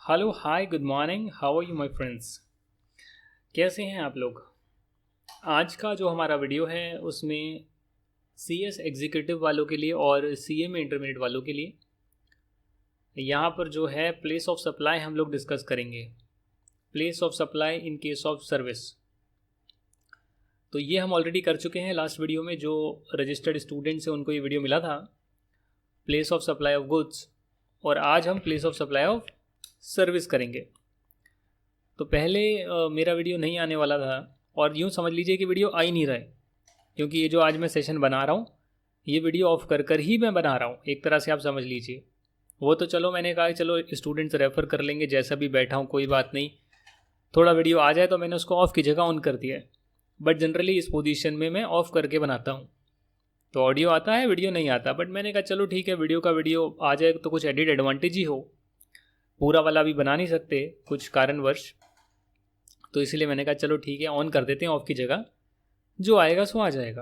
Hello hi good morning, how are you my friends. कैसे हैं आप लोग। आज का जो हमारा वीडियो है उसमें सीएस एग्जीक्यूटिव वालों के लिए और सीए में इंटरमीडिएट वालों के लिए यहाँ पर जो है प्लेस ऑफ सप्लाई हम लोग डिस्कस करेंगे। Place of supply in case of service, तो ये हम ऑलरेडी कर चुके हैं लास्ट वीडियो में। जो रजिस्टर्ड स्टूडेंट्स हैं उनको ये वीडियो मिला था, place of supply of goods, और आज हम place of supply of service करेंगे। तो पहले मेरा वीडियो नहीं आने वाला था, और यूँ समझ लीजिए कि वीडियो आ ही नहीं रहा है, क्योंकि ये जो आज मैं सेशन बना रहा हूँ ये वीडियो ऑफ कर कर ही मैं बना रहा हूँ, एक तरह से आप समझ लीजिए। वो तो चलो मैंने कहा चलो स्टूडेंट्स रेफ़र कर लेंगे, जैसा भी बैठा हूँ कोई बात नहीं, थोड़ा वीडियो आ जाए तो मैंने उसको ऑफ़ की जगह ऑन कर दिया है। बट जनरली इस पोजीशन में मैं ऑफ़ करके बनाता हूँ, तो ऑडियो आता है वीडियो नहीं आता। बट मैंने कहा चलो ठीक है, वीडियो का वीडियो आ जाए तो कुछ एडिट एडवांटेज ही हो, पूरा वाला भी बना नहीं सकते कुछ कारणवश, तो इसलिए मैंने कहा चलो ठीक है ऑन कर देते हैं ऑफ की जगह, जो आएगा सो आ जाएगा।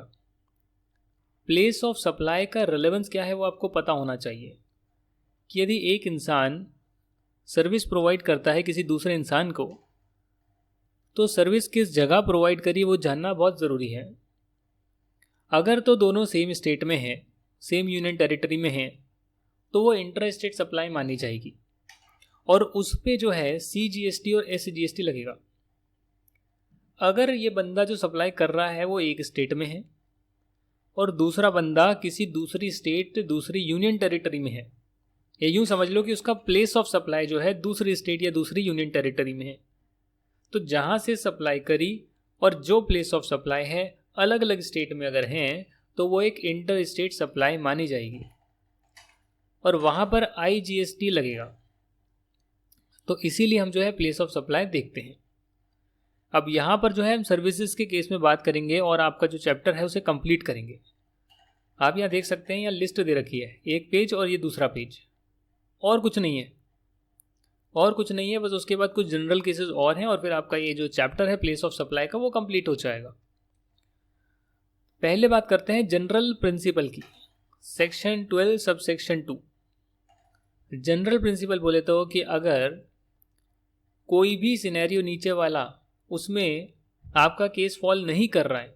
प्लेस ऑफ सप्लाई का रेलेवेंस क्या है वो आपको पता होना चाहिए कि यदि एक इंसान सर्विस प्रोवाइड करता है किसी दूसरे इंसान को, तो सर्विस किस जगह प्रोवाइड करी वो जानना बहुत ज़रूरी है। अगर तो दोनों सेम स्टेट में हैं, सेम यूनियन टेरिटरी में हैं, तो वो इंटर स्टेट सप्लाई मानी जाएगी, और उस पे जो है CGST और SGST लगेगा। अगर ये बंदा जो सप्लाई कर रहा है वो एक स्टेट में है और दूसरा बंदा किसी दूसरी स्टेट दूसरी यूनियन टेरिटरी में है, या यूँ समझ लो कि उसका प्लेस ऑफ सप्लाई जो है दूसरी स्टेट या दूसरी यूनियन टेरिटरी में है, तो जहाँ से सप्लाई करी और जो प्लेस ऑफ सप्लाई है अलग अलग स्टेट में अगर हैं, तो वो एक इंटर स्टेट सप्लाई मानी जाएगी और वहाँ पर IGST लगेगा। तो इसीलिए हम जो है प्लेस ऑफ सप्लाई देखते हैं। अब यहाँ पर जो है हम सर्विसेज के केस में बात करेंगे और आपका जो चैप्टर है उसे कंप्लीट करेंगे। आप यहाँ देख सकते हैं, यहाँ लिस्ट दे रखी है, एक पेज और ये दूसरा पेज, और कुछ नहीं है, और कुछ नहीं है, बस उसके बाद कुछ जनरल केसेस और हैं, और फिर आपका ये जो चैप्टर है प्लेस ऑफ सप्लाई का वो कंप्लीट हो जाएगा। पहले बात करते हैं जनरल प्रिंसिपल की, section 12 sub section 2। General principle बोले तो कि अगर कोई भी सिनेरियो नीचे वाला उसमें आपका केस फॉल नहीं कर रहा है,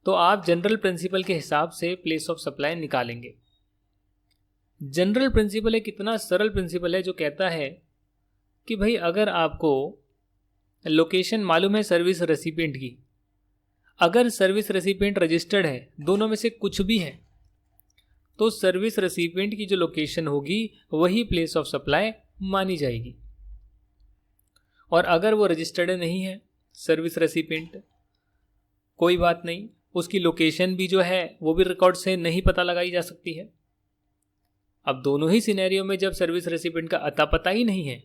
तो आप जनरल प्रिंसिपल के हिसाब से प्लेस ऑफ सप्लाई निकालेंगे। जनरल प्रिंसिपल एक इतना सरल प्रिंसिपल है जो कहता है कि भाई अगर आपको लोकेशन मालूम है सर्विस रेसिपिएंट की, अगर सर्विस रेसिपिएंट रजिस्टर्ड है, दोनों में से कुछ भी है, तो सर्विस रेसिपिएंट की जो लोकेशन होगी वही प्लेस ऑफ सप्लाई मानी जाएगी। और अगर वो रजिस्टर्ड नहीं है सर्विस रेसिपिएंट, कोई बात नहीं, उसकी लोकेशन भी जो है वो भी रिकॉर्ड से नहीं पता लगाई जा सकती है। अब दोनों ही सिनेरियो में जब सर्विस रेसिपिएंट का अता पता ही नहीं है,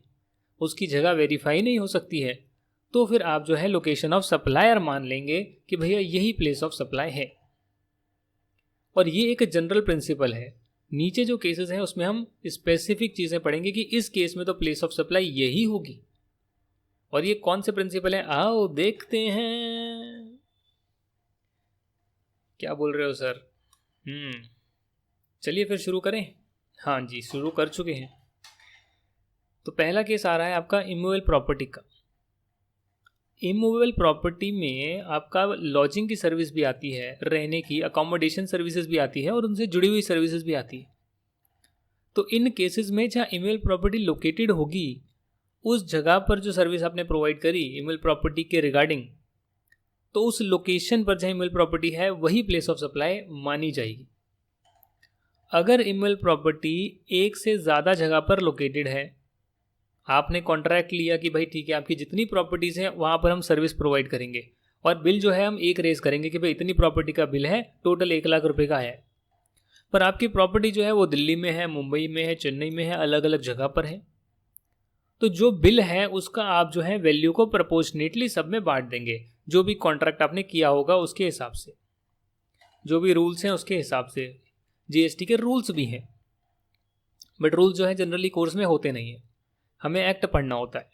उसकी जगह वेरीफाई नहीं हो सकती है, तो फिर आप जो है लोकेशन ऑफ सप्लायर मान लेंगे कि भैया यही प्लेस ऑफ सप्लाई है। और ये एक जनरल प्रिंसिपल है। नीचे जो केसेस हैं उसमें हम स्पेसिफिक चीज़ें पढ़ेंगे कि इस केस में तो प्लेस ऑफ सप्लाई यही होगी। और ये कौन से प्रिंसिपल हैं, आओ देखते हैं। क्या बोल रहे हो सर? चलिए फिर शुरू करें। हाँ जी, शुरू कर चुके हैं। तो पहला केस आ रहा है आपका इमूवेबल प्रॉपर्टी का। इमूवेबल प्रॉपर्टी में आपका लॉजिंग की सर्विस भी आती है, रहने की अकोमोडेशन सर्विसेज भी आती है, और उनसे जुड़ी हुई सर्विसेज भी आती है। तो इन केसेस में जहाँ इमूवेबल प्रॉपर्टी लोकेटेड होगी, उस जगह पर जो सर्विस आपने प्रोवाइड करी इमूवेबल प्रॉपर्टी के रिगार्डिंग, तो उस लोकेशन पर जहाँ इमूवेबल प्रॉपर्टी है वही प्लेस ऑफ सप्लाई मानी जाएगी। अगर इमूवेबल प्रॉपर्टी एक से ज़्यादा जगह पर लोकेटेड है, आपने कॉन्ट्रैक्ट लिया कि भाई ठीक है आपकी जितनी प्रॉपर्टीज़ हैं वहाँ पर हम सर्विस प्रोवाइड करेंगे, और बिल जो है हम एक रेज करेंगे कि भाई इतनी प्रॉपर्टी का बिल है, टोटल 1 लाख रुपए का है, पर आपकी प्रॉपर्टी जो है वो दिल्ली में है, मुंबई में है, चेन्नई में है, अलग अलग जगह पर है, तो जो बिल है उसका आप जो है वैल्यू को प्रपोर्शनेटली सब में बांट देंगे, जो भी कॉन्ट्रैक्ट आपने किया होगा उसके हिसाब से, जो भी रूल्स हैं उसके हिसाब से। GST के रूल्स भी हैं, बट रूल्स जो है जनरली कोर्स में होते नहीं है, हमें एक्ट पढ़ना होता है।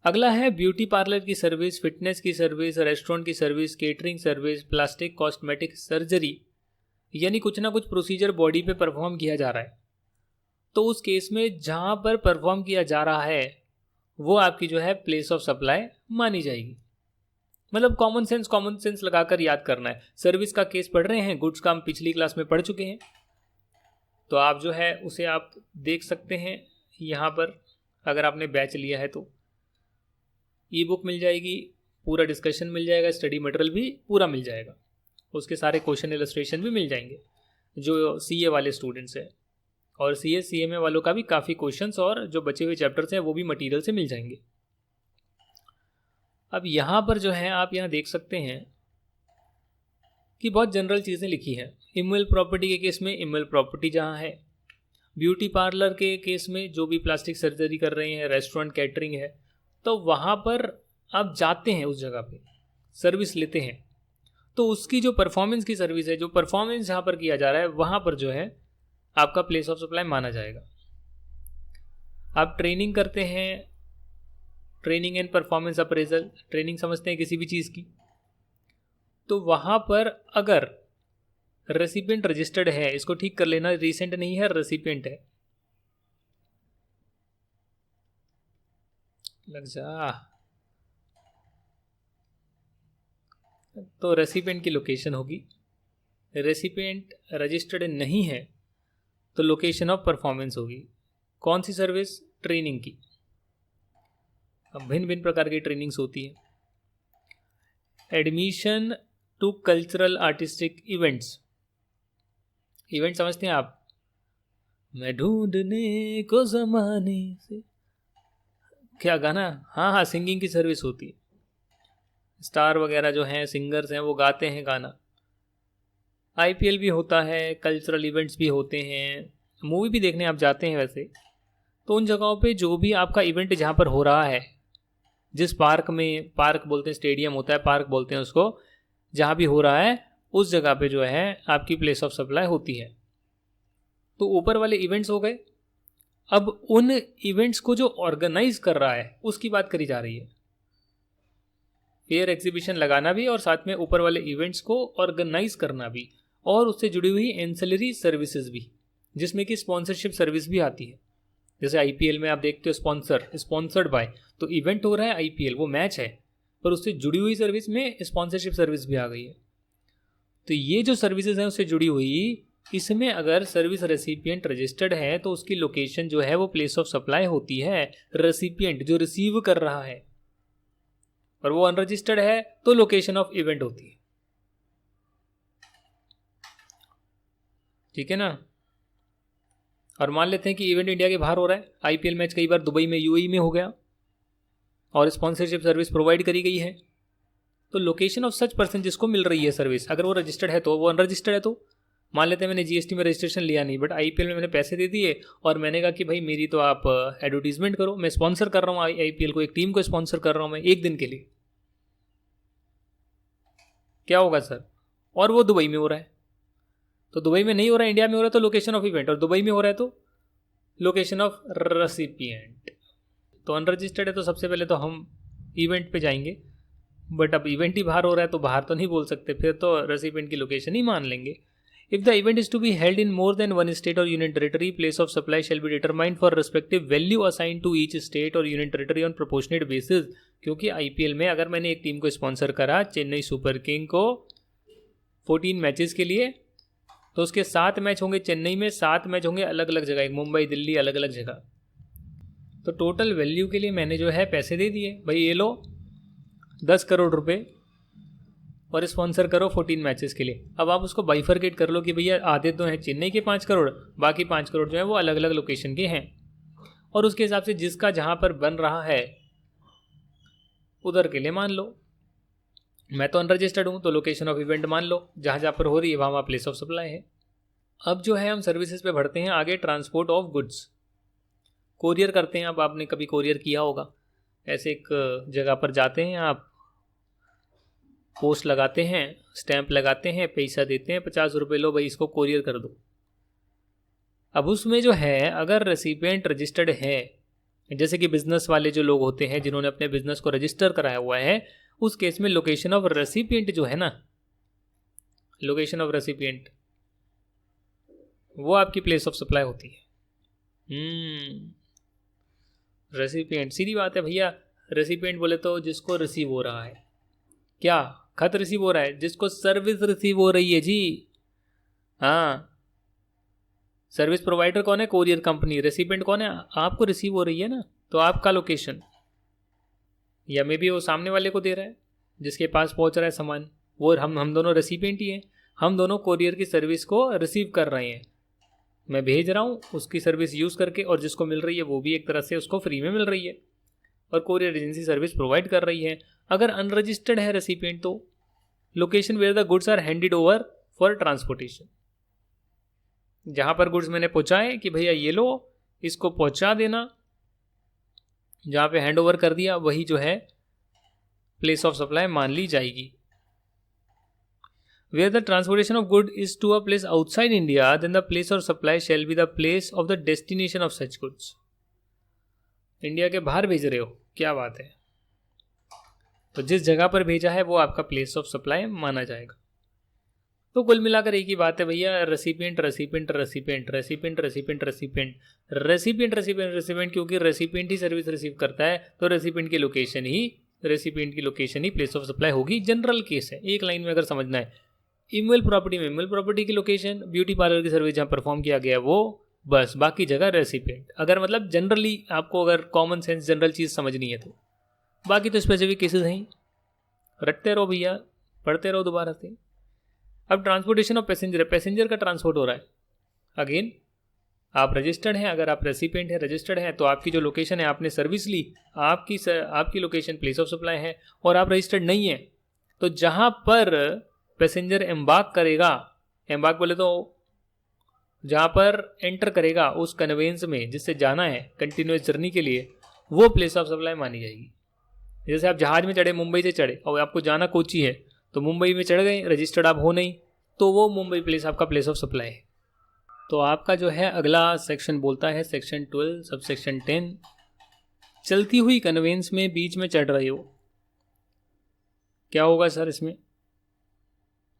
अगला है ब्यूटी पार्लर की सर्विस, फिटनेस की सर्विस, रेस्टोरेंट की service, catering service, plastic cosmetic surgery, यानी कुछ ना कुछ प्रोसीजर बॉडी पे परफॉर्म किया जा रहा है, तो उस केस में जहाँ पर परफॉर्म किया जा रहा है वो आपकी जो है प्लेस ऑफ सप्लाई मानी जाएगी। मतलब कॉमन सेंस लगाकर याद करना है। सर्विस का केस पढ़ रहे हैं, गुड्स का हम पिछली क्लास में पढ़ चुके हैं, तो आप जो है उसे आप देख सकते हैं यहाँ पर। अगर आपने बैच लिया है तो ई बुक मिल जाएगी, पूरा डिस्कशन मिल जाएगा, स्टडी मटेरियल भी पूरा मिल जाएगा, उसके सारे क्वेश्चन इलस्ट्रेशन भी मिल जाएंगे जो सीए वाले स्टूडेंट्स हैं। और सीएमए वालों का भी काफ़ी क्वेश्चंस और जो बचे हुए चैप्टर्स हैं वो भी मटेरियल से मिल जाएंगे। अब यहाँ पर जो है आप यहाँ देख सकते हैं कि बहुत जनरल चीज़ें लिखी हैं। इमोल प्रॉपर्टी के केस में इमोल प्रॉपर्टी जहाँ है, ब्यूटी पार्लर के केस में जो भी प्लास्टिक सर्जरी कर रहे हैं, रेस्टोरेंट कैटरिंग है, तो वहाँ पर आप जाते हैं, उस जगह पे सर्विस लेते हैं, तो उसकी जो परफॉर्मेंस की सर्विस है, जो परफॉर्मेंस जहाँ पर किया जा रहा है वहाँ पर जो है आपका प्लेस ऑफ सप्लाई माना जाएगा। आप ट्रेनिंग करते हैं, training and performance appraisal, training समझते हैं किसी भी चीज़ की, तो वहाँ पर अगर रेसिपिएंट रजिस्टर्ड है, इसको ठीक कर लेना, रिसेंट नहीं है, रेसिपिएंट है, लग जा, तो रेसिपिएंट की लोकेशन होगी। रेसिपिएंट रजिस्टर्ड नहीं है तो लोकेशन ऑफ परफॉर्मेंस होगी। कौन सी सर्विस? ट्रेनिंग की। अब भिन्न भिन्न प्रकार की ट्रेनिंग्स होती है। Admission to cultural artistic events, event समझते हैं आप? मैं ढूंढने को जमाने से, क्या गाना? हाँ, सिंगिंग की सर्विस होती है। स्टार वगैरह जो हैं, सिंगर्स हैं, वो गाते हैं गाना। आईपीएल भी होता है, कल्चरल इवेंट्स भी होते हैं, मूवी भी देखने आप जाते हैं वैसे, तो उन जगहों पे जो भी आपका इवेंट जहाँ पर हो रहा है, जिस पार्क में, पार्क बोलते हैं, स्टेडियम होता है, पार्क बोलते हैं उसको, जहाँ भी हो रहा है उस जगह पे जो है आपकी प्लेस ऑफ सप्लाई होती है। तो ऊपर वाले इवेंट्स हो गए। अब उन इवेंट्स को जो ऑर्गेनाइज कर रहा है उसकी बात करी जा रही है। फेयर एग्जीबिशन लगाना भी और साथ में ऊपर वाले इवेंट्स को ऑर्गेनाइज करना भी, और उससे जुड़ी हुई एंसेलरी सर्विसेज भी, जिसमें कि स्पॉन्सरशिप सर्विस भी आती है। जैसे आईपीएल में आप देखते हो स्पॉन्सर्ड बाय, तो इवेंट हो रहा है आईपीएल, वो मैच है, पर उससे जुड़ी हुई सर्विस में स्पॉन्सरशिप सर्विस भी आ गई है। तो ये जो सर्विसेज हैं उससे जुड़ी हुई, इसमें अगर सर्विस रेसिपिएंट रजिस्टर्ड है तो उसकी लोकेशन जो है वो प्लेस ऑफ सप्लाई होती है रेसिपिएंट जो रिसीव कर रहा है, और वो अनरजिस्टर्ड है तो लोकेशन ऑफ इवेंट होती है। ठीक है ना? और मान लेते हैं कि इवेंट इंडिया के बाहर हो रहा है, आईपीएल मैच कई बार दुबई में, यूएई में हो गया, और स्पॉन्सरशिप सर्विस प्रोवाइड करी गई है, तो लोकेशन ऑफ सच पर्सन जिसको मिल रही है सर्विस, अगर वो रजिस्टर्ड है तो, वो अनरजिस्टर्ड है तो, मान लेते हैं मैंने जीएसटी में रजिस्ट्रेशन लिया नहीं, बट आईपीएल में मैंने पैसे दे दिए और मैंने कहा कि भाई मेरी तो आप एडवर्टीजमेंट करो, मैं स्पॉन्सर कर रहा हूँ आईपीएल को, एक टीम को स्पॉन्सर कर रहा हूँ मैं एक दिन के लिए, क्या होगा सर? और वो दुबई में हो रहा है, तो दुबई में नहीं हो रहा है, इंडिया में हो रहा है, तो लोकेशन ऑफ इवेंट, और दुबई में हो रहा है तो लोकेशन ऑफ रेसिपिएंट। तो अनरजिस्टर्ड है तो सबसे पहले तो हम इवेंट पे जाएंगे, बट अब इवेंट ही बाहर हो रहा है तो बाहर तो नहीं बोल सकते, फिर तो रेसिपिएंट की लोकेशन ही मान लेंगे। If the event is to be held in more than one state और union territory, place of supply shall be determined for respective value assign to each state और union territory on proportionate basis. क्योंकि IPL में अगर मैंने एक team को sponsor करा, Chennai super king को 14 मैचेस के लिए, तो उसके 7 मैच होंगे चेन्नई में, 7 मैच होंगे अलग अलग जगह, एक मुंबई, दिल्ली, अलग अलग जगह। तो टोटल वैल्यू के लिए मैंने जो है पैसे दे दिए, भाई ये लो 10 करोड़ रुपए और स्पॉन्सर करो 14 मैचेस के लिए। अब आप उसको बाइफरकेट कर लो कि भैया आधे तो हैं चेन्नई के 5 करोड़, बाकी 5 करोड़ जो है वो अलग अलग लोकेशन के हैं, और उसके हिसाब से जिसका जहाँ पर बन रहा है उधर के लिए मान लो। मैं तो अनरजिस्टर्ड हूँ तो लोकेशन ऑफ इवेंट मान लो, जहाँ जहाँ पर हो रही है वहाँ प्लेस ऑफ सप्लाई है। अब जो है हम सर्विसेज पे बढ़ते हैं आगे। ट्रांसपोर्ट ऑफ गुड्स, कोरियर करते हैं। अब आपने कभी कोरियर किया होगा, ऐसे एक जगह पर जाते हैं आप, पोस्ट लगाते हैं, स्टैंप लगाते हैं, पैसा देते हैं 50 रुपये, लो भाई इसको कोरियर कर दो। अब उसमें जो है अगर रेसिपिएंट रजिस्टर्ड है, जैसे कि बिजनेस वाले जो लोग होते हैं जिन्होंने अपने बिजनेस को रजिस्टर कराया हुआ है, उस केस में लोकेशन ऑफ रेसिपिएंट जो है ना, लोकेशन ऑफ रेसिपिएंट वो आपकी प्लेस ऑफ सप्लाई होती है। रेसिपिएंट, सीधी बात है भैया। रेसिपिएंट बोले तो जिसको रिसीव हो रहा है, क्या खत रिसीव हो रहा है, जिसको सर्विस रिसीव हो रही है जी। हाँ, सर्विस प्रोवाइडर कौन है? Courier company. रेसिपिएंट कौन है? आपको रिसीव हो रही है ना, तो आपका लोकेशन, या मे बी वो सामने वाले को दे रहा है जिसके पास पहुंच रहा है सामान, वो हम दोनों रेसिपिएंट ही हैं। हम दोनों कोरियर की सर्विस को रिसीव कर रहे हैं। मैं भेज रहा हूँ उसकी सर्विस यूज़ करके, और जिसको मिल रही है वो भी एक तरह से उसको फ्री में मिल रही है, और कोरियर एजेंसी सर्विस प्रोवाइड कर रही है। अगर अनरजिस्टर्ड है रेसिपिएंट, तो location where the goods are handed over for transportation, जहाँ पर गुड्स मैंने पहुँचाए कि भैया ये लो, इसको पहुँचा देना, जहाँ पे हैंड ओवर कर दिया वही जो है प्लेस ऑफ सप्लाई मान ली जाएगी। Where the transportation of good is to a place outside India, then the place of supply shall be the place of the destination of such goods. India के बाहर भेज रहे हो, क्या बात है, तो जिस जगह पर भेजा है वो आपका प्लेस ऑफ सप्लाई माना जाएगा। तो कुल मिलाकर एक ही बात है भैया, recipient recipient recipient recipient recipient recipient recipient recipient recipient, क्योंकि रेसिपिएंट ही सर्विस रिसीव करता है, तो रेसिपिएंट की location he place of supply होगी। जनरल केस है, एक लाइन में अगर समझना है। इमोल प्रॉपर्टी में इमोल प्रॉपर्टी की लोकेशन, ब्यूटी पार्लर की सर्विस जहाँ परफॉर्म किया गया वो, बस बाकी जगह रेसिपिएंट। अगर मतलब जनरली आपको अगर कॉमन सेंस जनरल चीज़ समझनी है तो, बाकी तो स्पेसिफिक केसेस हैं, रटते रहो भैया, पढ़ते रहो दोबारा से। अब ट्रांसपोर्टेशन ऑफ पैसेंजर, पैसेंजर का ट्रांसपोर्ट हो रहा है। अगेन आप रजिस्टर्ड हैं, अगर आप रेसिपिएंट हैं, रजिस्टर्ड हैं, तो आपकी जो लोकेशन है, आपने सर्विस ली, आपकी लोकेशन प्लेस ऑफ सप्लाई है। और आप रजिस्टर्ड नहीं है, तो जहाँ पर पैसेंजर एम्बार्क करेगा, एम्बार्क बोले तो जहाँ पर एंटर करेगा उस कन्वेंस में जिससे जाना है कंटिन्यूस जर्नी के लिए, वो प्लेस ऑफ सप्लाई मानी जाएगी। जैसे आप जहाज में चढ़े, मुंबई से चढ़े और आपको जाना कोची है, तो मुंबई में चढ़ गए, रजिस्टर्ड आप हो नहीं, तो वो मुंबई प्लेस आपका प्लेस ऑफ सप्लाई है। तो आपका जो है अगला सेक्शन बोलता है सेक्शन 12 सब सेक्शन 10, चलती हुई कन्वेंस में बीच में चढ़ रहे हो, क्या होगा सर इसमें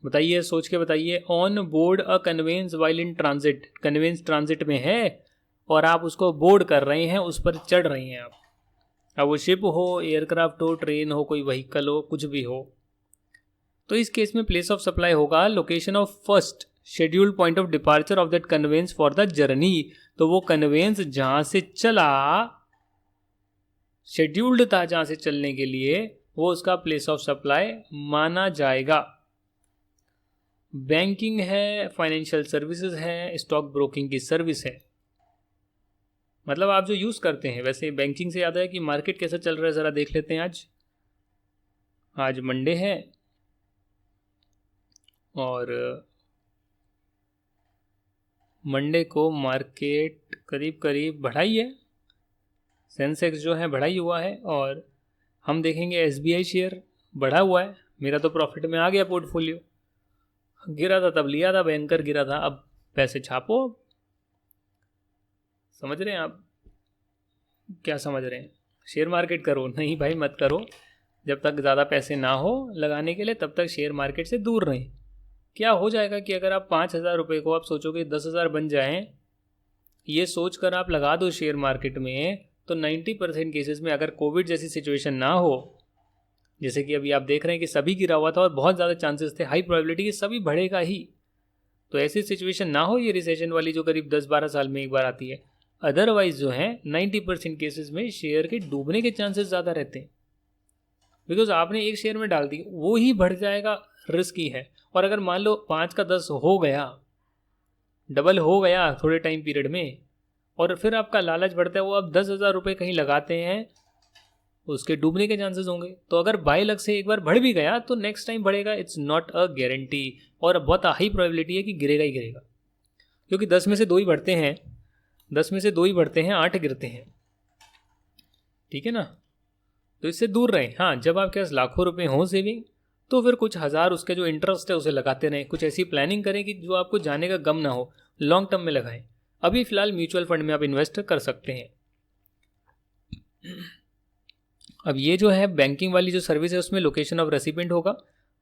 बताइए, सोच के बताइए। On board a conveyance while in transit, conveyance transit में है और आप उसको बोर्ड कर रहे हैं, उस पर चढ़ रहे हैं आप। अब वो शिप हो, एयरक्राफ्ट हो, ट्रेन हो, कोई व्हीकल हो, कुछ भी हो, तो इस केस में प्लेस ऑफ सप्लाई होगा location of first scheduled point of departure of that conveyance for the journey. तो वो कन्वेंस जहां से चला, शेड्यूल्ड था जहां से चलने के लिए, वो उसका प्लेस ऑफ सप्लाई माना जाएगा। बैंकिंग है, फाइनेंशियल सर्विसेज है, स्टॉक ब्रोकिंग की सर्विस है, मतलब आप जो यूज़ करते हैं। वैसे बैंकिंग से याद है कि मार्केट कैसा चल रहा है, ज़रा देख लेते हैं। आज मंडे है और मंडे को मार्केट करीब करीब बढ़ाई है, सेंसेक्स जो है बढ़ाई हुआ है, और हम देखेंगे SBI शेयर बढ़ा हुआ है। मेरा तो प्रॉफिट में आ गया पोर्टफोलियो, गिरा था तब लिया था, भयंकर गिरा था, अब पैसे छापो। समझ रहे हैं आप? क्या समझ रहे हैं? शेयर मार्केट करो? नहीं भाई मत करो, जब तक ज़्यादा पैसे ना हो लगाने के लिए तब तक शेयर मार्केट से दूर रहें। क्या हो जाएगा कि अगर आप 5,000 रुपये को आप सोचोगे 10,000 बन जाएं, ये सोच कर आप लगा दो शेयर मार्केट में, तो 90% केसेस में अगर कोविड जैसी सिचुएशन ना हो, जैसे कि अभी आप देख रहे हैं कि सभी गिरा हुआ था और बहुत ज़्यादा चांसेस थे, हाई प्रोबेबिलिटी कि सभी बढ़ेगा ही, तो ऐसी सिचुएशन ना हो, ये रिसेशन वाली जो करीब 10-12 साल में एक बार आती है, अदरवाइज जो है 90% केसेस में शेयर के डूबने के चांसेस ज़्यादा रहते हैं, बिकॉज आपने एक शेयर में डाल दी, वो ही बढ़ जाएगा, रिस्की है। और अगर मान लो 5 का 10 हो गया, डबल हो गया थोड़े टाइम पीरियड में, और फिर आपका लालच बढ़ता है, वो आप 10,000 रुपये कहीं लगाते हैं, उसके डूबने के चांसेस होंगे। तो अगर बाई लक से एक बार बढ़ भी गया तो नेक्स्ट टाइम बढ़ेगा, इट्स नॉट अ गारंटी, और बहुत हाई प्रोबेबिलिटी है कि गिरेगा ही गिरेगा, क्योंकि 10 में से 2 ही बढ़ते हैं, 10 में से 2 ही बढ़ते हैं, 8 गिरते हैं, ठीक है ना। तो इससे दूर रहें। हाँ, जब आपके पास लाखों रुपए हों सेविंग, तो फिर कुछ हज़ार उसके जो इंटरेस्ट है उसे लगाते रहें। कुछ ऐसी प्लानिंग करें कि जो आपको जाने का गम ना हो, लॉन्ग टर्म में लगाएं। अभी फ़िलहाल म्यूचुअल फंड में आप इन्वेस्ट कर सकते हैं। अब ये जो है बैंकिंग वाली जो सर्विस है, उसमें लोकेशन ऑफ रेसिपिएंट होगा,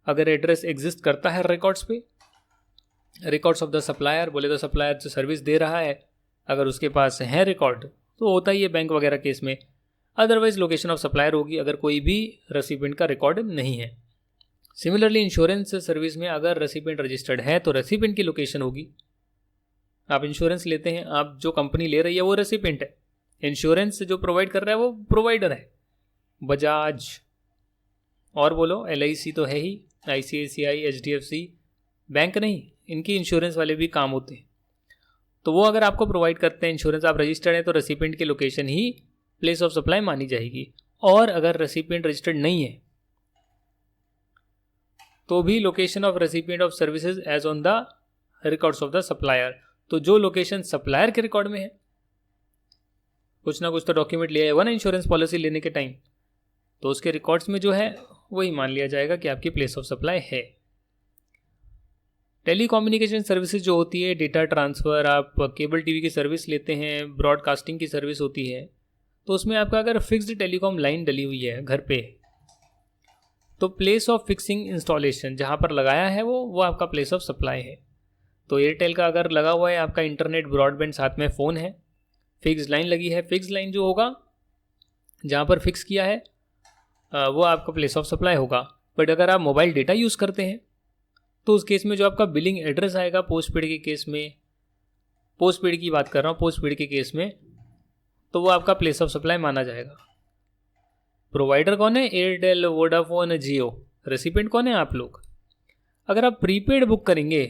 अगर एड्रेस एग्जिस्ट करता है रिकॉर्ड्स पे, रिकॉर्ड्स ऑफ द सप्लायर, बोले तो सप्लायर जो सर्विस दे रहा है अगर उसके पास है रिकॉर्ड तो होता ही है बैंक वगैरह केस में। अदरवाइज लोकेशन ऑफ सप्लायर होगी अगर कोई भी रेसिपिएंट का रिकॉर्ड नहीं है। सिमिलरली इंश्योरेंस सर्विस में अगर रेसिपिएंट रजिस्टर्ड है तो रेसिपिएंट की लोकेशन होगी। आप इंश्योरेंस लेते हैं, आप जो कंपनी ले रही है वो रेसिपिएंट है, इंश्योरेंस जो प्रोवाइड कर रहा है वो प्रोवाइडर है। बजाज और बोलो LIC तो है ही, ICICI, HDFC, बैंक नहीं, इनकी इंश्योरेंस वाले भी काम होते हैं। तो वो अगर आपको प्रोवाइड करते हैं इंश्योरेंस, आप रजिस्टर्ड हैं तो रेसिपिएंट की location he place of supply मानी जाएगी। और अगर रेसिपिएंट रजिस्टर्ड नहीं है तो भी location of recipient of services as on the records of the supplier. तो जो लोकेशन सप्लायर के रिकॉर्ड में है, कुछ ना कुछ तो डॉक्यूमेंट लिया होगा ना इंश्योरेंस पॉलिसी लेने के टाइम, तो उसके रिकॉर्ड्स में जो है वही मान लिया जाएगा कि आपकी प्लेस ऑफ सप्लाई है। टेलीकम्युनिकेशन सर्विसेज जो होती है, डेटा ट्रांसफ़र, आप केबल टीवी की सर्विस लेते हैं, ब्रॉडकास्टिंग की सर्विस होती है, तो उसमें आपका अगर फिक्स्ड टेलीकॉम लाइन डली हुई है घर पे, तो प्लेस ऑफ फिक्सिंग इंस्टॉलेशन जहाँ पर लगाया है वो आपका प्लेस ऑफ सप्लाई है। तो एयरटेल का अगर लगा हुआ है आपका इंटरनेट ब्रॉडबैंड, साथ में फ़ोन है, फिक्स लाइन लगी है, फिक्स लाइन जो होगा जहाँ पर फिक्स किया है वो आपका प्लेस ऑफ सप्लाई होगा। बट अगर आप मोबाइल डेटा यूज़ करते हैं तो उस केस में जो आपका बिलिंग एड्रेस आएगा पोस्टपेड के केस में, पोस्टपेड की बात कर रहा हूँ, पोस्टपेड के केस में, तो वो आपका प्लेस ऑफ सप्लाई माना जाएगा। प्रोवाइडर कौन है? एयरटेल, वोडाफोन, जियो। रेसिपिएंट कौन है? आप लोग। अगर आप प्रीपेड बुक करेंगे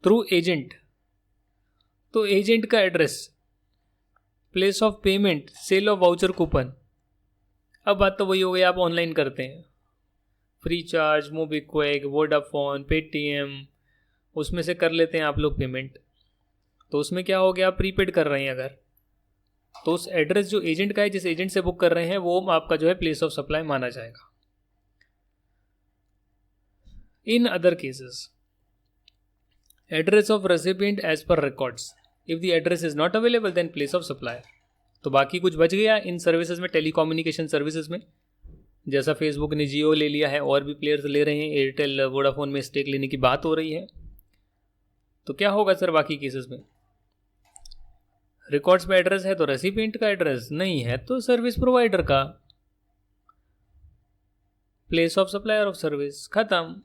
थ्रू एजेंट तो एजेंट का address, place of payment, sale of voucher coupon. अब बात तो वही हो गई, आप ऑनलाइन करते हैं, free charge, MobiKwik, Vodafone, Paytm, उसमें से कर लेते हैं आप लोग पेमेंट, तो उसमें क्या हो गया, आप प्रीपेड कर रहे हैं अगर, तो उस एड्रेस जो एजेंट का है, जिस एजेंट से बुक कर रहे हैं, वो आपका जो है प्लेस ऑफ सप्लाई माना जाएगा। In other cases address of recipient as per records, if the address is not available then place of supply. तो बाकी कुछ बच गया इन सर्विसेज में, टेलीकम्युनिकेशन सर्विसेज में, जैसा फेसबुक ने जियो ले लिया है, और भी प्लेयर्स ले रहे हैं, एयरटेल वोडाफोन में स्टेक लेने की बात हो रही है। तो क्या होगा सर बाकी केसेस में? रिकॉर्ड्स में एड्रेस है तो रेसिपिएंट का एड्रेस, नहीं है तो सर्विस प्रोवाइडर का, place of supplier of service, खत्म।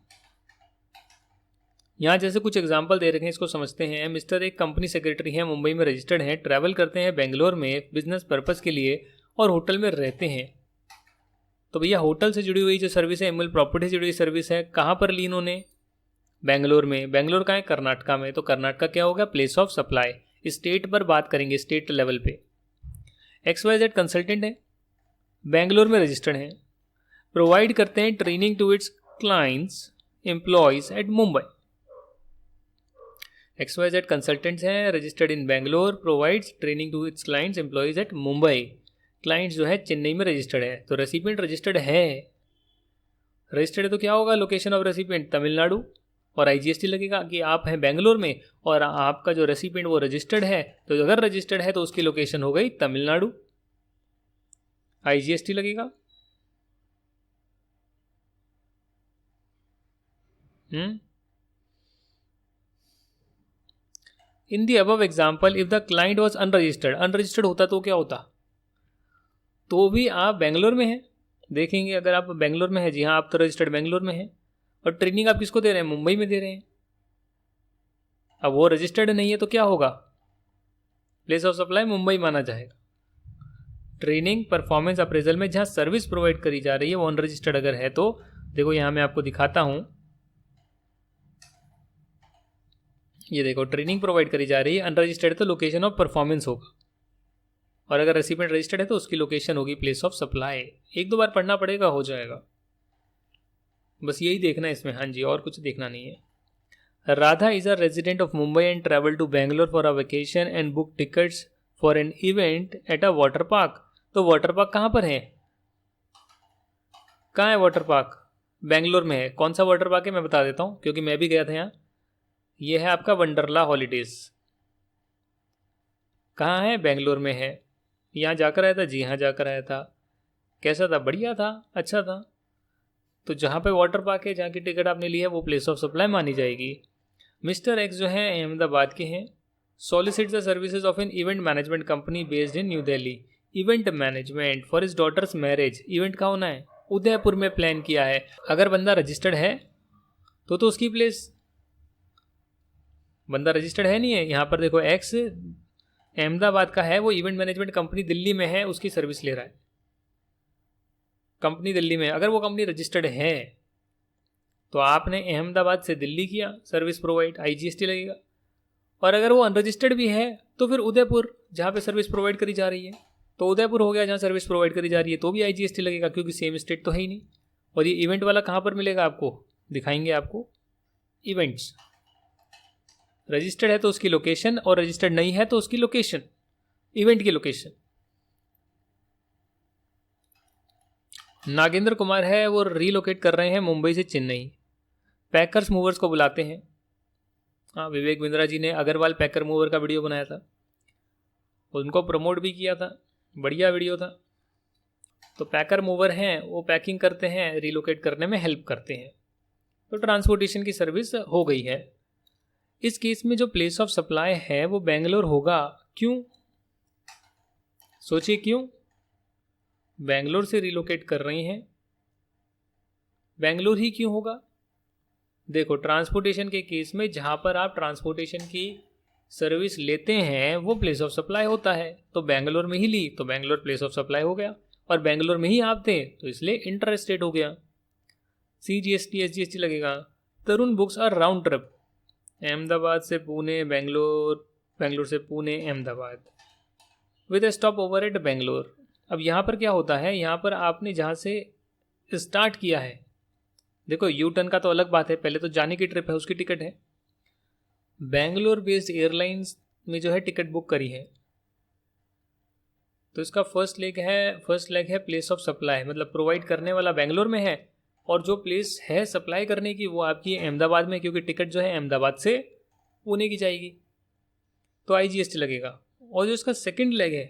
यहाँ जैसे कुछ एग्जांपल दे रखे हैं, इसको समझते हैं। मिस्टर एक कंपनी सेक्रेटरी हैं, मुंबई में रजिस्टर्ड हैं, ट्रैवल करते हैं बेंगलोर में बिजनेस पर्पस के लिए और होटल में रहते हैं। तो भैया होटल से जुड़ी हुई जो सर्विस है, एमुल प्रॉपर्टी से जुड़ी हुई सर्विस है, कहाँ पर ली इन्होंने? बेंगलोर में। बेंगलोर कहाँ है? कर्नाटका में। तो कर्नाटका क्या होगा? Place of supply. स्टेट पर बात करेंगे, स्टेट लेवल पे। XYZ कंसल्टेंट है, बेंगलोर में रजिस्टर्ड हैं, प्रोवाइड करते हैं training to its clients employees at Mumbai. XYZ consultants हैं, registered in Bangalore, provides training to its clients employees at Mumbai. Clients जो है चेन्नई में रजिस्टर्ड है, तो रेसिपिएंट रजिस्टर्ड है। रजिस्टर्ड है तो क्या होगा? लोकेशन ऑफ रेसिपिएंट तमिलनाडु, और IGST लगेगा कि आप हैं बेंगलोर में और आपका जो रेसिपिएंट वो रजिस्टर्ड है, तो अगर रजिस्टर्ड है तो उसकी लोकेशन हो गई तमिलनाडु, IGST लगेगा। In the above example if the client was unregistered, unregistered होता तो क्या होता? तो भी आप बेंगलोर में हैं, देखेंगे अगर आप बेंगलोर में हैं, जी हाँ आप तो रजिस्टर्ड बेंगलोर में हैं, और ट्रेनिंग आप किसको दे रहे हैं? मुंबई में दे रहे हैं। अब वो रजिस्टर्ड नहीं है तो क्या होगा? प्लेस ऑफ सप्लाई मुंबई माना जाएगा। ट्रेनिंग परफॉर्मेंस अप्रेजल में जहाँ सर्विस प्रोवाइड करी जा रही है वो अनरजिस्टर्ड अगर है तो देखो यहाँ मैं आपको दिखाता हूँ, ये देखो ट्रेनिंग प्रोवाइड करी जा रही है, अनरजिस्टर्ड तो लोकेशन ऑफ परफॉर्मेंस होगा, और अगर रेसिपिएंट रजिस्टर्ड है तो उसकी लोकेशन होगी प्लेस ऑफ सप्लाई। एक दो बार पढ़ना पड़ेगा, हो जाएगा, बस यही देखना है इसमें। हाँ जी, और कुछ देखना नहीं है। Radha is a resident of Mumbai and travel to Bangalore for a vacation and book tickets for an event at a water park. तो वाटर पार्क कहाँ पर है? कहाँ है वाटर पार्क? बेंगलोर में है। कौन सा वाटर पार्क है मैं बता देता हूँ, क्योंकि मैं भी गया था यहाँ। ये है आपका वंडरला हॉलीडेज। कहाँ है? बेंगलोर में है। यहाँ जाकर आया था? जी हाँ जाकर आया था। कैसा था? बढ़िया था, अच्छा था। तो जहाँ पे वाटर पार्क है, जहाँ की टिकट आपने ली है, वो प्लेस ऑफ सप्लाई मानी जाएगी। मिस्टर एक्स जो है अहमदाबाद के हैं, solicits the services of an event management company based in New Delhi. Event management for his daughter's marriage. Event का होना है, उदयपुर में प्लान किया है. अगर बंदा रजिस्टर्ड है तो उसकी प्लेस, बंदा रजिस्टर्ड है नहीं है. यहाँ पर देखो एक्स अहमदाबाद का है, वो इवेंट मैनेजमेंट कंपनी दिल्ली में है, उसकी सर्विस ले रहा है. कंपनी दिल्ली में, अगर वो कंपनी रजिस्टर्ड है तो आपने अहमदाबाद से दिल्ली किया सर्विस प्रोवाइड, IGST लगेगा. और अगर वो अनरजिस्टर्ड भी है तो फिर उदयपुर जहाँ पे सर्विस प्रोवाइड करी जा रही है, तो उदयपुर हो गया जहाँ सर्विस प्रोवाइड करी जा रही है, तो भी IGST लगेगा क्योंकि सेम स्टेट तो है ही नहीं. और ये इवेंट वाला कहाँ पर मिलेगा आपको, दिखाएंगे आपको. इवेंट्स रजिस्टर्ड है तो उसकी लोकेशन, और रजिस्टर्ड नहीं है तो उसकी लोकेशन, इवेंट की लोकेशन. नागेंद्र कुमार है, वो रीलोकेट कर रहे हैं मुंबई से चेन्नई. पैकर्स मूवर्स को बुलाते हैं. हाँ, विवेक बिंद्रा जी ने अग्रवाल पैकर मूवर का वीडियो बनाया था, उनको प्रमोट भी किया था, बढ़िया वीडियो था. तो पैकर मूवर हैं, वो पैकिंग करते हैं, रीलोकेट करने में हेल्प करते हैं. तो ट्रांसपोर्टेशन की सर्विस हो गई है. इस केस में जो प्लेस ऑफ सप्लाई है वो बेंगलोर होगा. क्यों, सोचिए क्यों. बेंगलोर से रीलोकेट कर रही हैं, बेंगलोर ही क्यों होगा. देखो, ट्रांसपोर्टेशन के केस में जहाँ पर आप ट्रांसपोर्टेशन की सर्विस लेते हैं वो प्लेस ऑफ सप्लाई होता है. तो बेंगलोर में ही ली तो बेंगलोर प्लेस ऑफ सप्लाई हो गया, और बेंगलोर में ही आप थे तो इसलिए इंटर स्टेट हो गया. CGST SGST लगेगा. तरुण बुक्स और राउंड ट्रिप, अहमदाबाद से पुणे बेंगलोर, बेंगलोर से Pune Ahmedabad, with a stopover at Bangalore. अब यहाँ पर क्या होता है, यहाँ पर आपने जहाँ से स्टार्ट किया है, देखो यू टर्न का तो अलग बात है, पहले तो जाने की ट्रिप है उसकी टिकट है. बेंगलोर बेस्ड एयरलाइंस में जो है टिकट बुक करी है, तो इसका फर्स्ट लेग है प्लेस ऑफ सप्लाई, मतलब प्रोवाइड करने वाला बेंगलोर में है, और जो प्लेस है सप्लाई करने की वो आपकी अहमदाबाद में, क्योंकि टिकट जो है अहमदाबाद से पुणे की जाएगी, तो IGST लगेगा. और जो इसका सेकंड लेग है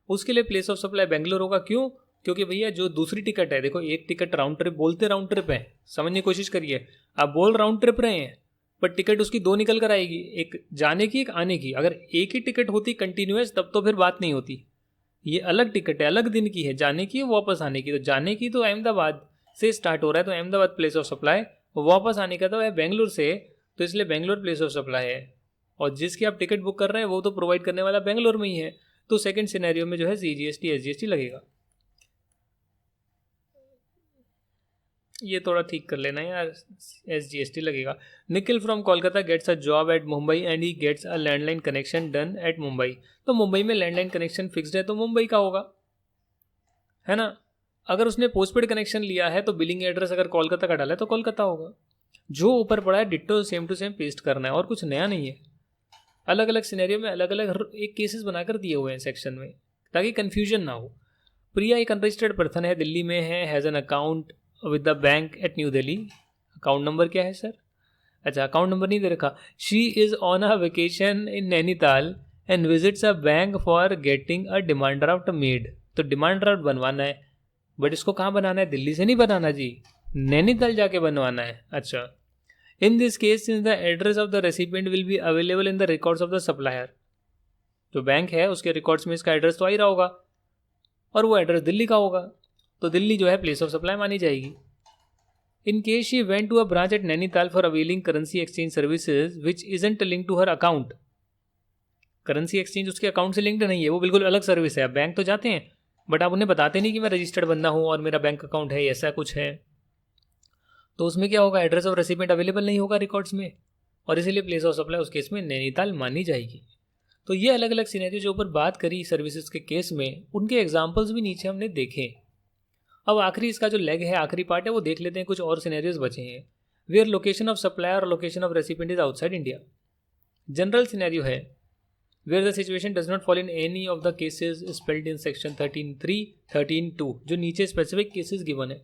उसके लिए प्लेस ऑफ सप्लाई बेंगलोर होगा. क्यों, क्योंकि भैया जो दूसरी टिकट है, देखो एक टिकट राउंड ट्रिप बोलते, राउंड ट्रिप है, समझने की कोशिश करिए. आप बोल राउंड ट्रिप रहे हैं पर टिकट उसकी दो निकल कर आएगी, एक जाने की एक आने की. अगर एक ही टिकट होती कंटिन्यूस तब तो फिर बात नहीं होती. ये अलग टिकट है, अलग दिन की है, जाने की वापस आने की. तो जाने की तो अहमदाबाद से स्टार्ट हो रहा है, तो अहमदाबाद प्लेस ऑफ सप्लाई. वापस आने का तो है बेंगलोर से, तो इसलिए बेंगलोर प्लेस ऑफ सप्लाई है. और जिसकी आप टिकट बुक कर रहे हैं वो तो प्रोवाइड करने वाला बेंगलोर में ही है, तो सेकंड सिनेरियो में जो है CGST SGST लगेगा. ये थोड़ा ठीक कर लेना यार, SGST लगेगा. Nikhil from Kolkata gets a job at Mumbai and he gets a landline connection done at Mumbai. तो मुंबई में लैंडलाइन कनेक्शन फिक्स्ड है तो मुंबई का होगा, है ना. अगर उसने पोस्टपेड कनेक्शन लिया है तो बिलिंग एड्रेस अगर कोलकाता का डाला है तो कोलकाता होगा. जो ऊपर पड़ा है ditto same to same paste करना है, और कुछ नया नहीं है. अलग अलग सिनेरियो में अलग अलग एक केसेस बनाकर दिए हुए हैं सेक्शन में, ताकि कन्फ्यूजन ना हो. प्रिया एक अनरजिस्टर्ड पर्सन है, दिल्ली में है, has an account with the bank at new Delhi. Account number क्या है सर, अच्छा अकाउंट नंबर नहीं दे रखा. She is on a vacation in Nainital and visits a bank for getting a demand draft made. तो demand draft बनवाना है, but इसको कहाँ बनाना है, दिल्ली से नहीं बनाना जी, नैनीताल जाके बनवाना है. अच्छा, in this case since the address of the recipient will be available in the records of the supplier. जो बैंक है उसके रिकॉर्ड्स में इसका एड्रेस तो आ ही रहा होगा, और वो एड्रेस दिल्ली का होगा, तो दिल्ली जो है प्लेस ऑफ सप्लाई मानी जाएगी. In case she went to a branch at Nainital for availing currency exchange services which isn't link to her account. Currency exchange उसके अकाउंट से लिंक्ड नहीं है, वो बिल्कुल अलग सर्विस है. आप बैंक तो जाते हैं बट आप उन्हें बताते नहीं कि मैं रजिस्टर्ड बंदा हूँ और मेरा बैंक अकाउंट है, ऐसा कुछ है. तो उसमें क्या होगा, एड्रेस ऑफ रेसिपिएंट अवेलेबल नहीं होगा रिकॉर्ड्स में, और इसीलिए प्लेस ऑफ सप्लाई उस केस में नैनीताल मानी जाएगी. तो ये अलग अलग सिनेरियो जो ऊपर बात करी सर्विसेज के केस में, उनके एग्जाम्पल्स भी नीचे हमने देखे. अब आखिरी इसका जो लेग है, आखिरी पार्ट है, वो देख लेते हैं. कुछ और सिनेरियोज बचे हैं. वेयर लोकेशन ऑफ सप्लायर और location of recipient is outside India. General scenario है where the situation does not fall in any of the cases spelled in section 13.3 13.2, जो नीचे स्पेसिफिक केसेस गिवन है.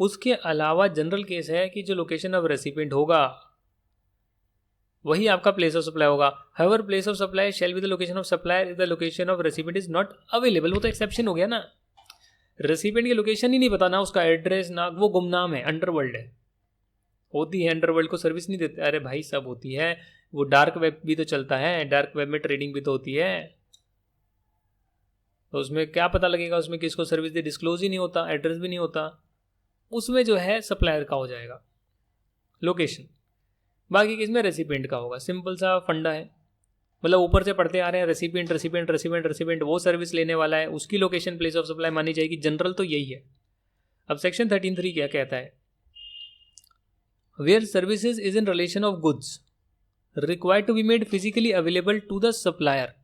उसके अलावा जनरल केस है कि जो लोकेशन ऑफ रेसिपिएंट होगा वही आपका प्लेस ऑफ सप्लाई होगा. However place of supply shall be the location of supplier if the location of recipient is not available. वो तो एक्सेप्शन हो गया ना, रेसिपिएंट की लोकेशन ही नहीं पता, ना उसका एड्रेस, ना वो गुमनाम है, अंडरवर्ल्ड है. होती है अंडरवर्ल्ड को सर्विस नहीं देते, अरे भाई सब होती है. वो डार्क वेब भी तो चलता है, डार्क वेब में ट्रेडिंग भी तो होती है, तो उसमें क्या पता लगेगा उसमें किसको सर्विस दे, डिस्क्लोज ही नहीं होता, एड्रेस भी नहीं होता, उसमें जो है सप्लायर का हो जाएगा लोकेशन। बाकी किसमें रेसिपिएंट का होगा। सिंपल सा फंडा है, मतलब ऊपर से पढ़ते आ रहे हैं रेसिपिएंट रेसिपिएंट रेसिपिएंट रेसिपिएंट, वो सर्विस लेने वाला है उसकी लोकेशन प्लेस ऑफ सप्लाई मानी जाएगी। जनरल तो यही है। अब सेक्शन 13(3) क्या कहता है, where services is in relation of goods required to be made physically available to the supplier.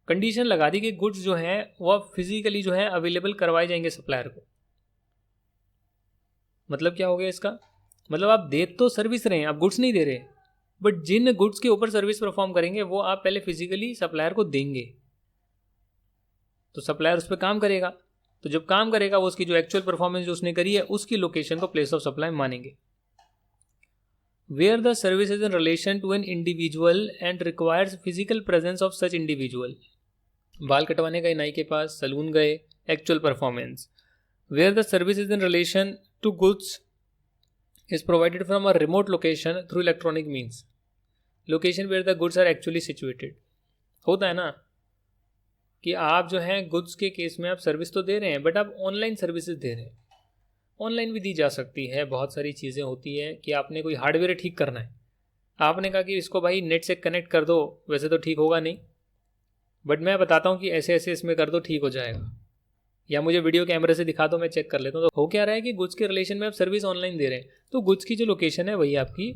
Condition लगा दी कि गुड्स जो है वह फिजिकली जो है अवेलेबल करवाए जाएंगे सप्लायर को। मतलब क्या हो गया इसका, मतलब आप दे तो सर्विस रहे हैं, आप गुड्स नहीं दे रहे, बट जिन गुड्स के ऊपर सर्विस परफॉर्म करेंगे वो आप पहले फिजिकली सप्लायर को देंगे, तो सप्लायर उस पर काम करेगा, तो जब काम करेगा वो उसकी जो एक्चुअल परफॉर्मेंस जो उसने करी है उसकी लोकेशन को प्लेस ऑफ सप्लाई मानेंगे। Where the service is in relation to an individual and requires physical presence of such individual. बाल कटवाने गए नाई के पास, सलून गए, actual performance. Where the service is in relation to goods is provided from a remote location through electronic means, location where the goods are actually situated। होता है ना कि आप जो है गुड्स के केस में आप सर्विस तो दे रहे हैं बट आप ऑनलाइन सर्विसेज दे रहे हैं। ऑनलाइन भी दी जा सकती है, बहुत सारी चीज़ें होती है कि आपने कोई हार्डवेयर ठीक करना है, आपने कहा कि इसको भाई नेट से कनेक्ट कर दो, वैसे तो ठीक होगा नहीं, बट मैं बताता हूँ कि ऐसे ऐसे इसमें कर दो ठीक हो जाएगा, या मुझे वीडियो कैमरे से दिखा दो मैं चेक कर लेता हूँ। तो हो क्या रहा है कि गुड्स के रिलेशन में आप सर्विस ऑनलाइन दे रहे हैं, तो गुड्स की जो लोकेशन है वही आपकी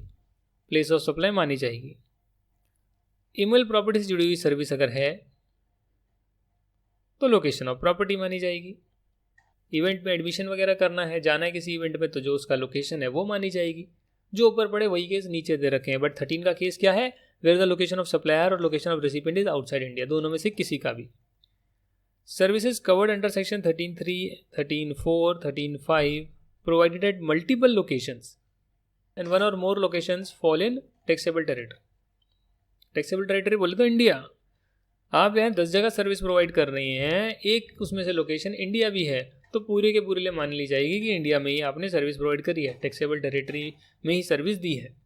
प्लेस ऑफ सप्लाई मानी जाएगी। इमेल प्रॉपर्टी से जुड़ी हुई सर्विस अगर है तो लोकेशन ऑफ प्रॉपर्टी मानी जाएगी। इवेंट में एडमिशन वगैरह करना है, जाना है किसी इवेंट में, तो जो उसका लोकेशन है वो मानी जाएगी। जो ऊपर पड़े वही केस नीचे दे रखे हैं, बट 13 का केस क्या है, where the location of supplier और location of recipient is outside India, दोनों में से किसी का भी। Services covered under section 13(3), 13(4), 13(5) provided at multiple locations and one or more locations fall in taxable territory। taxable territory बोले तो इंडिया, आप यहाँ 10 जगह सर्विस प्रोवाइड कर रही हैं, एक उसमें से लोकेशन इंडिया भी है, तो पूरे के पूरे लिए मान ली जाएगी कि इंडिया में ही आपने सर्विस प्रोवाइड करी है, टैक्सेबल टेरिटरी में ही सर्विस दी है।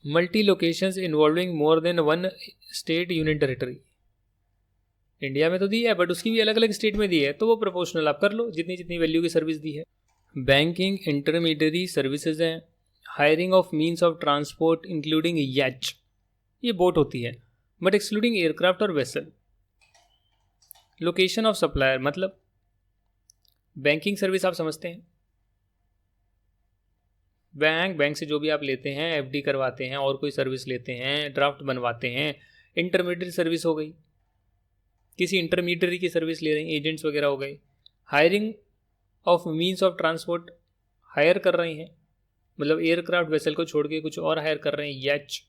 मल्टी लोकेशंस इन्वॉल्विंग मोर than one state union territory, India में तो दी है बट उसकी भी अलग अलग स्टेट में दी है, तो वो प्रोपोर्शनल आप कर लो जितनी जितनी वैल्यू की सर्विस दी है। बैंकिंग इंटरमीडियरी सर्विसेज हैं, hiring of means of transport including याच, ये बोट होती है बट एक्सक्लूडिंग एयरक्राफ्ट और वेसल। लोकेशन ऑफ सप्लायर मतलब बैंकिंग सर्विस आप समझते हैं, बैंक से जो भी आप लेते हैं, एफडी करवाते हैं और कोई सर्विस लेते हैं, ड्राफ्ट बनवाते हैं, इंटरमीडिएट सर्विस हो गई, किसी इंटरमीडियरी की सर्विस ले रहे हैं, एजेंट्स वगैरह हो गए। Hiring of means of transport, hire कर रहे हैं मतलब एयरक्राफ्ट वेसल को छोड़ के कुछ और हायर कर रहे हैं। याच,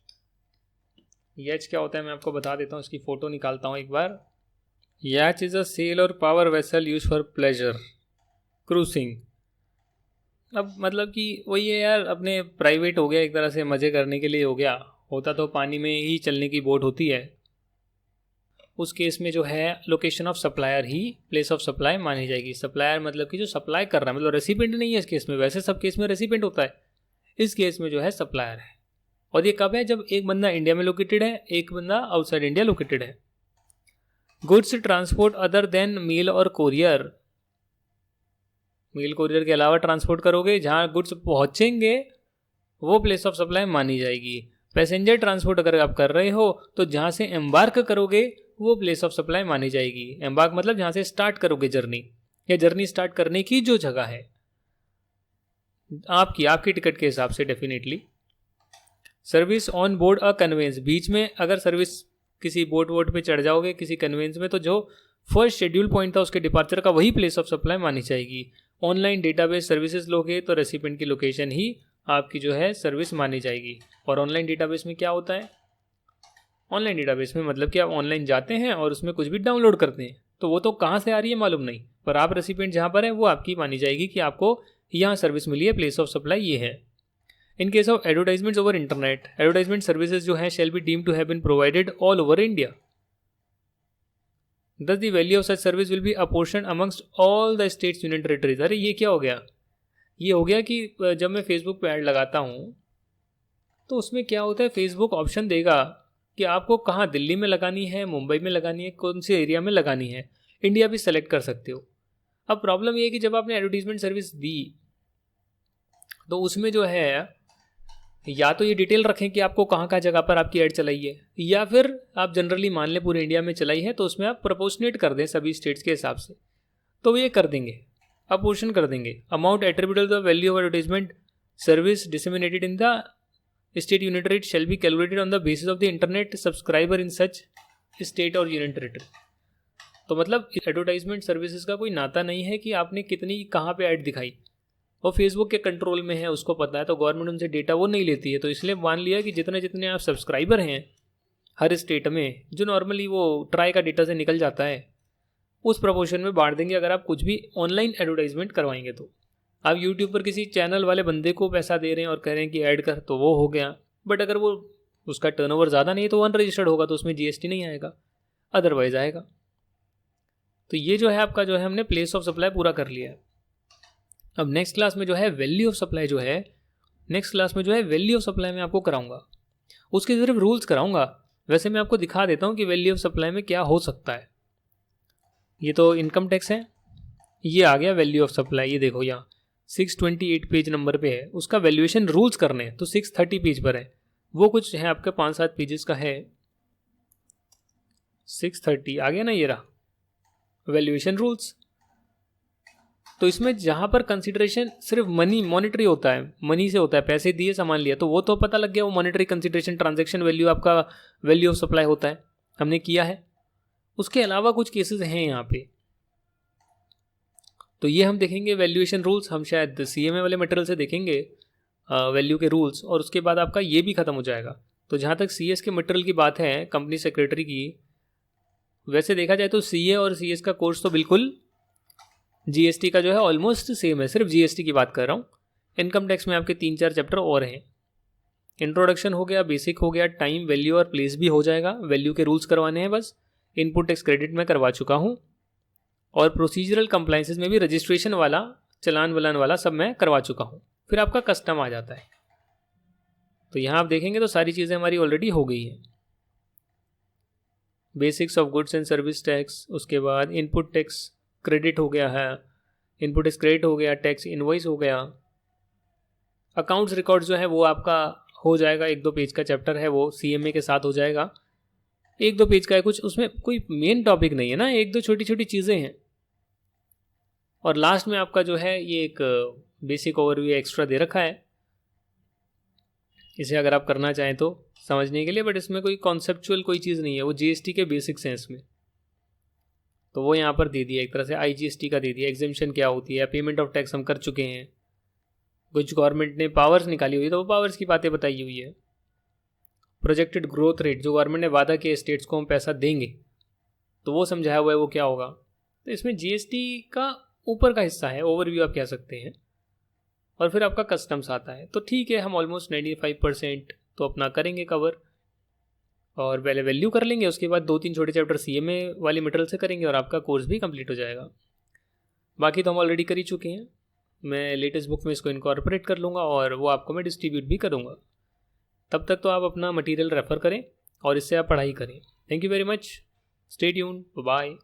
याच क्या होता है मैं आपको बता देता हूँ, इसकी फ़ोटो निकालता हूँ एक बार। याच इज़ अ सेल और power vessel use for pleasure cruising. अब मतलब कि वही है यार, अपने प्राइवेट हो गया एक तरह से, मज़े करने के लिए हो गया, होता तो पानी में ही चलने की बोट होती है। उस केस में जो है location of supplier he place of supply मानी जाएगी। सप्लायर मतलब कि जो सप्लाई कर रहा है, मतलब रेसिपिएंट नहीं है इस केस में, वैसे सब केस में रेसिपिएंट होता है, इस केस में जो है सप्लायर है। और ये कब है, जब एक बंदा इंडिया में लोकेटेड है, एक बंदा आउटसाइड इंडिया लोकेटेड है। Goods transport other than mail और कोरियर, मेल कोरियर के अलावा ट्रांसपोर्ट करोगे, जहाँ गुड्स पहुँचेंगे वो प्लेस ऑफ सप्लाई मानी जाएगी। पैसेंजर ट्रांसपोर्ट अगर आप कर रहे हो तो जहाँ से एम्बार्क करोगे वो प्लेस ऑफ सप्लाई मानी जाएगी। एम्बार्क मतलब जहाँ से स्टार्ट करोगे जर्नी, या जर्नी स्टार्ट करने की जो जगह है आपकी टिकट के हिसाब से definitely. Service on board a conveyance, बीच में अगर सर्विस किसी बोट वोट पे चढ़ जाओगे किसी कन्वेंस में, तो जो फर्स्ट शेड्यूल पॉइंट था उसके डिपार्चर का वही प्लेस ऑफ सप्लाई मानी जाएगी। ऑनलाइन डेटाबेस सर्विसेज लोगे तो रेसिपिएंट की लोकेशन ही आपकी जो है सर्विस मानी जाएगी। और ऑनलाइन डेटाबेस में क्या होता है, ऑनलाइन डेटाबेस में मतलब कि आप ऑनलाइन जाते हैं और उसमें कुछ भी डाउनलोड करते हैं, तो वो तो कहाँ से आ रही है मालूम नहीं, पर आप रेसिपिएंट जहाँ पर है वो आपकी मानी जाएगी कि आपको यहाँ सर्विस मिली है, प्लेस ऑफ सप्लाई ये है। In case of advertisements over internet, advertisement services जो है shall be deemed to have been provided all over India. Thus the value of such service will be apportioned amongst all the states union territories। अरे ये क्या हो गया ये हो गया कि जब मैं फेसबुक पे ऐड लगाता हूँ तो उसमें क्या होता है, फेसबुक ऑप्शन देगा कि आपको कहाँ, दिल्ली में लगानी है, मुंबई में लगानी है, कौन से एरिया में लगानी है, इंडिया भी सेलेक्ट कर सकते हो। अब प्रॉब्लम ये है कि जब आपने एडवर्टीजमेंट सर्विस दी तो उसमें जो है या तो ये डिटेल रखें कि आपको कहाँ कहाँ जगह पर आपकी ऐड चलाई है, या फिर आप जनरली मान लें पूरे इंडिया में चलाई है तो उसमें आप प्रोपोर्शनेट कर दें सभी स्टेट्स के हिसाब से, तो ये कर देंगे, अपोर्शन कर देंगे। Amount attributable to the value of advertisement service disseminated in the state unit rate shall be calculated on the basis of the internet subscriber in such state और यूनियन टेरिटरी। तो मतलब एडवर्टाइजमेंट सर्विसेज का कोई नाता नहीं है कि आपने कितनी कहाँ पे ऐड दिखाई, वो फेसबुक के कंट्रोल में है, उसको पता है, तो गवर्नमेंट उनसे डेटा वो नहीं लेती है। तो इसलिए मान लिया कि जितने जितने आप सब्सक्राइबर हैं हर स्टेट में, जो नॉर्मली वो ट्राई का डेटा से निकल जाता है, उस प्रपोर्शन में बांट देंगे अगर आप कुछ भी ऑनलाइन एडवर्टाइजमेंट करवाएंगे। तो आप यूट्यूब पर किसी चैनल वाले बंदे को पैसा दे रहे हैं और कह रहे हैं कि ऐड कर, तो वो हो गया, बट अगर वो उसका टर्नओवर ज़्यादा नहीं है तो अनरजिस्टर्ड होगा, तो उसमें जीएसटी नहीं आएगा, अदरवाइज आएगा। तो ये जो है आपका जो है हमने प्लेस ऑफ सप्लाई पूरा कर लिया है। अब नेक्स्ट क्लास में जो है वैल्यू ऑफ सप्लाई जो है, नेक्स्ट क्लास में जो है वैल्यू ऑफ सप्लाई में आपको कराऊंगा, उसके सिर्फ रूल्स कराऊंगा। वैसे मैं आपको दिखा देता हूँ कि वैल्यू ऑफ सप्लाई में क्या हो सकता है। ये तो इनकम टैक्स है, ये आ गया वैल्यू ऑफ सप्लाई। ये देखो यहाँ 628 पेज नंबर पे है, उसका वैल्यूएशन रूल्स करने हैं तो 630 पेज पर है, वो कुछ है आपके 5-7 पेजेस का है। 630 आ गया ना, ये रहा वैल्यूएशन रूल्स। तो इसमें जहाँ पर कंसिडरेशन सिर्फ मनी, मॉनेटरी होता है, मनी से होता है, पैसे दिए सामान लिया, तो वो तो पता लग गया, वो मॉनेटरी कंसिडरेशन, ट्रांजैक्शन वैल्यू आपका वैल्यू ऑफ सप्लाई होता है, हमने किया है। उसके अलावा कुछ केसेस हैं यहाँ पे, तो ये हम देखेंगे वैल्यूएशन रूल्स, हम शायद सीएमए वाले मटेरियल से देखेंगे वैल्यू के रूल्स, और उसके बाद आपका ये भी ख़त्म हो जाएगा। तो जहाँ तक सीएस के मटेरियल की बात है कंपनी सेक्रेटरी की, वैसे देखा जाए तो सीए और सीएस का कोर्स तो बिल्कुल जीएसटी का जो है ऑलमोस्ट सेम है, सिर्फ जीएसटी की बात कर रहा हूँ। इनकम टैक्स में आपके 3-4 चैप्टर और हैं। इंट्रोडक्शन हो गया, बेसिक हो गया, टाइम, वैल्यू और प्लेस भी हो जाएगा, वैल्यू के रूल्स करवाने हैं बस। इनपुट टैक्स क्रेडिट में करवा चुका हूँ, और प्रोसीजरल कंप्लाइंसेस में भी रजिस्ट्रेशन वाला, चलान वलान वाला सब मैं करवा चुका हूँ। फिर आपका कस्टम आ जाता है। तो यहाँ आप देखेंगे तो सारी चीज़ें हमारी ऑलरेडी हो गई हैं। Basics of goods and service tax, उसके बाद इनपुट टैक्स क्रेडिट हो गया है, इनपुट टैक्स क्रेडिट हो गया, टैक्स इनवॉइस हो गया, अकाउंट्स रिकॉर्ड जो है वो आपका हो जाएगा, 1-2 पेज का चैप्टर है, वो सीएमए के साथ हो जाएगा। 1-2 पेज का है, कुछ उसमें कोई मेन टॉपिक नहीं है ना, 1-2 छोटी छोटी चीज़ें हैं। और लास्ट में आपका जो है ये एक बेसिक ओवरव्यू एक्स्ट्रा दे रखा है, इसे अगर आप करना चाहें तो समझने के लिए, बट इसमें कोई कॉन्सेप्चुअल कोई चीज़ नहीं है, वो जीएसटी के बेसिक्स हैं इसमें। तो वो यहाँ पर दे दिया, एक तरह से आईजीएसटी का दे दिया, एग्जेम्पशन क्या होती है, पेमेंट ऑफ टैक्स हम कर चुके हैं, कुछ गवर्नमेंट ने पावर्स निकाली हुई है तो वो पावर्स की बातें बताई हुई है, प्रोजेक्टेड ग्रोथ रेट, जो गवर्नमेंट ने वादा किया स्टेट्स को हम पैसा देंगे, तो वो समझाया हुआ है, वो क्या होगा। तो इसमें जीएसटी का ऊपर का हिस्सा है, ओवरव्यू आप कह सकते हैं, और फिर आपका कस्टम्स आता है। तो ठीक है, हम ऑलमोस्ट 95% तो अपना करेंगे कवर, और पहले वैल्यू कर लेंगे, उसके बाद 2-3 छोटे चैप्टर सीएमए वाली मटेरियल से करेंगे, और आपका कोर्स भी कंप्लीट हो जाएगा। बाकी तो हम ऑलरेडी कर ही चुके हैं, मैं लेटेस्ट बुक में इसको इनकॉर्पोरेट कर लूँगा और वो आपको मैं डिस्ट्रीब्यूट भी करूँगा। तब तक तो आप अपना मटेरियल रेफ़र करें और इससे आप पढ़ाई करें। Thank you very much, stay tuned, bye.